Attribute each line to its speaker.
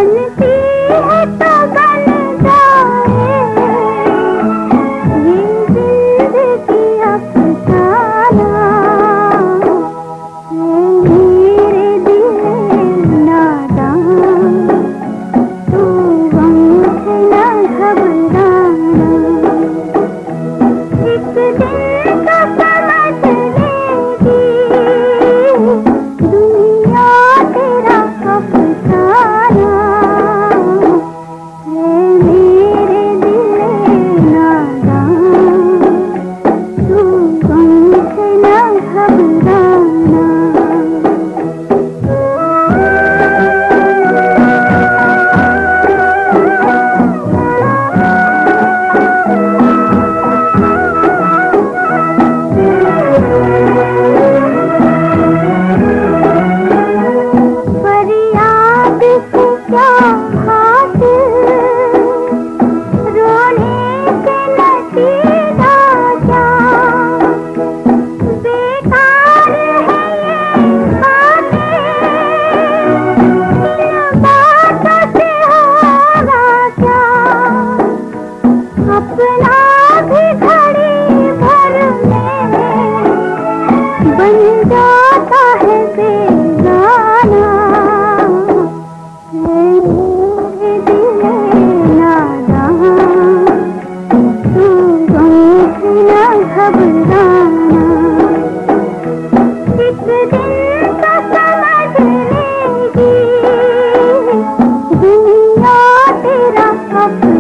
Speaker 1: बनती है तो बन जाए ये जिंदगी अफसाना। मेरे दिल नादान तू गम से न घबराना। एक दिन तो समझ लेगी दुनिया तेरा अफसाना। मेरे दिल नादान तू गम से न घबराना। फरियाद से क्या हासिल, रोने से नतीजा क्या। बेकार है ये बातें, इन बातों से होगा क्या। अपना भी घड़ी भर में बन जाता है बेगाना। मेरे दिल नादान तू गम से न घबराना। एक दिन तो समझ लेगी दुनिया तेरा अफसाना।